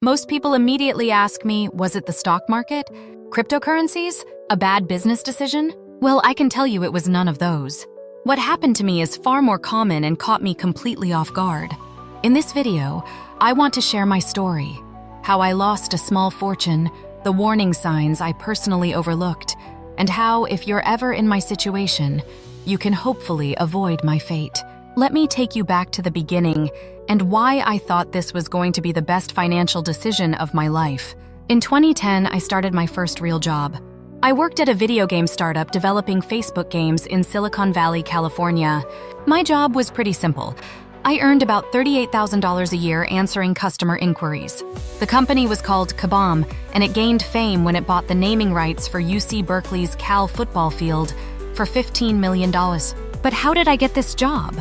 Most people immediately ask me, was it the stock market? Cryptocurrencies? A bad business decision? Well, I can tell you it was none of those. What happened to me is far more common and caught me completely off guard. In this video, I want to share my story, how I lost a small fortune, the warning signs I personally overlooked, and how, if you're ever in my situation, you can hopefully avoid my fate. Let me take you back to the beginning and why I thought this was going to be the best financial decision of my life. In 2010, I started my first real job. I worked at a video game startup developing Facebook games in Silicon Valley, California. My job was pretty simple. I earned about $38,000 a year answering customer inquiries. The company was called Kabam, and it gained fame when it bought the naming rights for UC Berkeley's Cal football field for $15 million. But how did I get this job?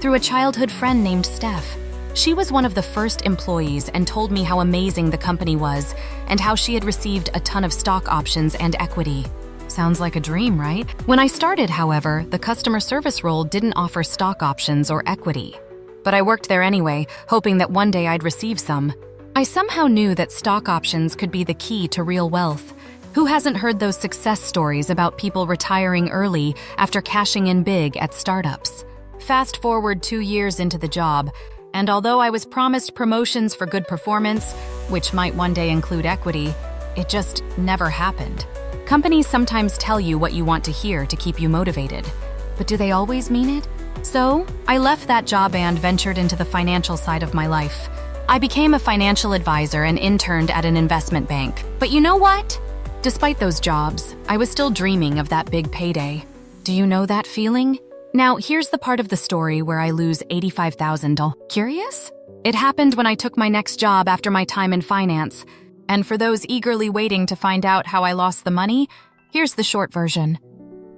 Through a childhood friend named Steph. She was one of the first employees and told me how amazing the company was and how she had received a ton of stock options and equity. Sounds like a dream, right? When I started, however, the customer service role didn't offer stock options or equity. But I worked there anyway, hoping that one day I'd receive some. I somehow knew that stock options could be the key to real wealth. Who hasn't heard those success stories about people retiring early after cashing in big at startups? Fast forward 2 years into the job, and although I was promised promotions for good performance, which might one day include equity, it just never happened. Companies sometimes tell you what you want to hear to keep you motivated, but do they always mean it? So, I left that job and ventured into the financial side of my life. I became a financial advisor and interned at an investment bank. But you know what? Despite those jobs, I was still dreaming of that big payday. Do you know that feeling? Now, here's the part of the story where I lose $85,000. Curious? It happened when I took my next job after my time in finance. And for those eagerly waiting to find out how I lost the money, here's the short version.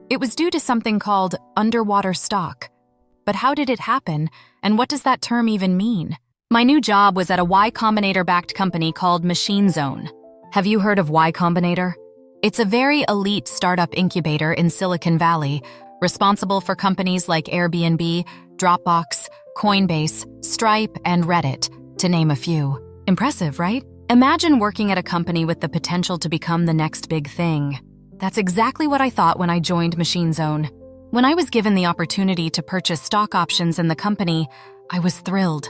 It was due to something called underwater stock. But how did it happen, and what does that term even mean? My new job was at a Y Combinator-backed company called Machine Zone. Have you heard of Y Combinator? It's a very elite startup incubator in Silicon Valley, responsible for companies like Airbnb, Dropbox, Coinbase, Stripe, and Reddit, to name a few. Impressive, right? Imagine working at a company with the potential to become the next big thing. That's exactly what I thought when I joined Machine Zone. When I was given the opportunity to purchase stock options in the company, I was thrilled.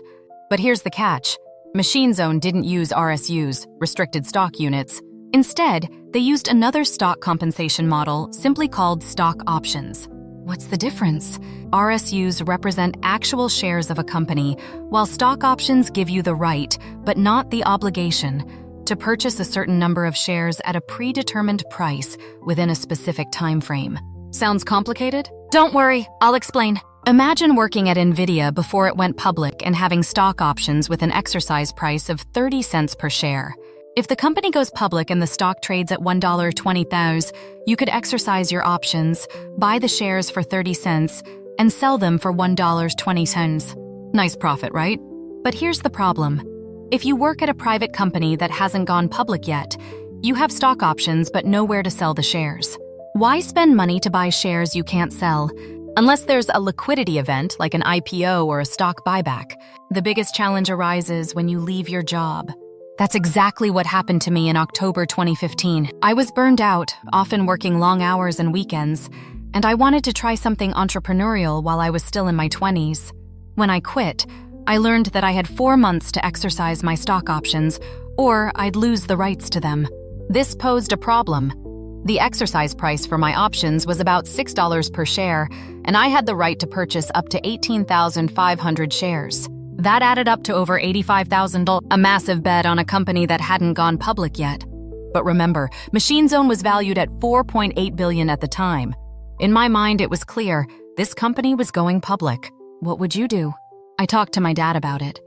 But here's the catch. Machine Zone didn't use RSUs, restricted stock units. Instead, they used another stock compensation model simply called stock options. What's the difference? RSUs represent actual shares of a company, while stock options give you the right, but not the obligation, to purchase a certain number of shares at a predetermined price within a specific time frame. Sounds complicated? Don't worry, I'll explain. Imagine working at NVIDIA before it went public and having stock options with an exercise price of 30 cents per share. If the company goes public and the stock trades at $1.20, you could exercise your options, buy the shares for 30 cents, and sell them for $1.20. Nice profit, right? But here's the problem. If you work at a private company that hasn't gone public yet, you have stock options but nowhere to sell the shares. Why spend money to buy shares you can't sell? Unless there's a liquidity event like an IPO or a stock buyback. The biggest challenge arises when you leave your job. That's exactly what happened to me in October 2015. I was burned out, often working long hours and weekends, and I wanted to try something entrepreneurial while I was still in my 20s. When I quit, I learned that I had 4 months to exercise my stock options, or I'd lose the rights to them. This posed a problem. The exercise price for my options was about $6 per share, and I had the right to purchase up to 18,500 shares. That added up to over $85,000, a massive bet on a company that hadn't gone public yet. But remember, Machine Zone was valued at $4.8 billion at the time. In my mind, it was clear, this company was going public. What would you do? I talked to my dad about it.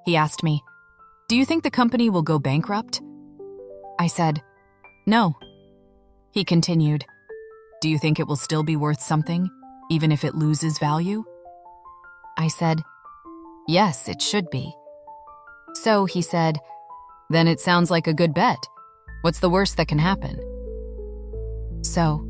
He asked me, "Do you think the company will go bankrupt?" I said, "No." He continued, "Do you think it will still be worth something, even if it loses value?" I said, "Yes, it should be." So he said, "Then it sounds like a good bet. What's the worst that can happen?" So,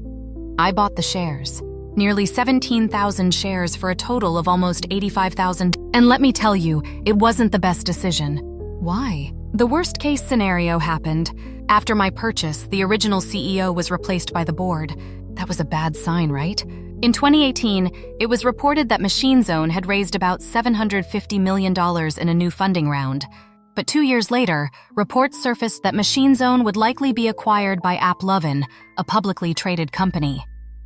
I bought the shares, nearly 17,000 shares for a total of almost $85,000. And let me tell you, it wasn't the best decision. Why? The worst-case scenario happened. After my purchase, the original CEO was replaced by the board. That was a bad sign, right? In 2018, it was reported that Machine Zone had raised about $750 million in a new funding round. But 2 years later, reports surfaced that Machine Zone would likely be acquired by AppLovin, a publicly traded company.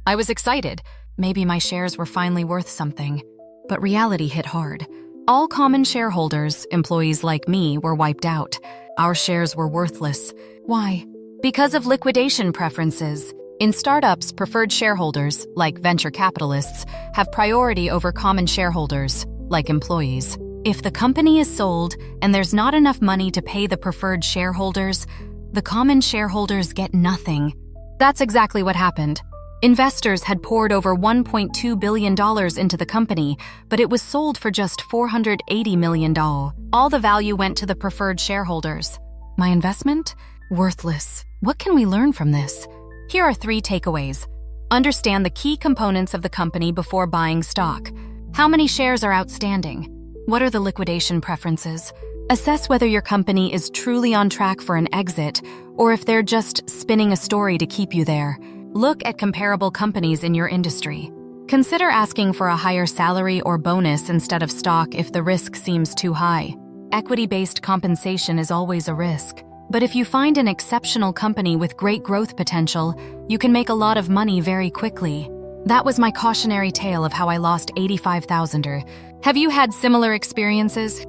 I was excited. Maybe my shares were finally worth something. But reality hit hard. All common shareholders, employees like me, were wiped out. Our shares were worthless. Why? Because of liquidation preferences. In startups, preferred shareholders, like venture capitalists, have priority over common shareholders, like employees. If the company is sold and there's not enough money to pay the preferred shareholders, the common shareholders get nothing. That's exactly what happened. Investors had poured over $1.2 billion into the company, but it was sold for just $480 million. All the value went to the preferred shareholders. My investment? Worthless. What can we learn from this? Here are 3 takeaways. Understand the key components of the company before buying stock. How many shares are outstanding? What are the liquidation preferences? Assess whether your company is truly on track for an exit or if they're just spinning a story to keep you there. Look at comparable companies in your industry. Consider asking for a higher salary or bonus instead of stock if the risk seems too high. Equity-based compensation is always a risk. But if you find an exceptional company with great growth potential, you can make a lot of money very quickly. That was my cautionary tale of how I lost $85,000. Have you had similar experiences?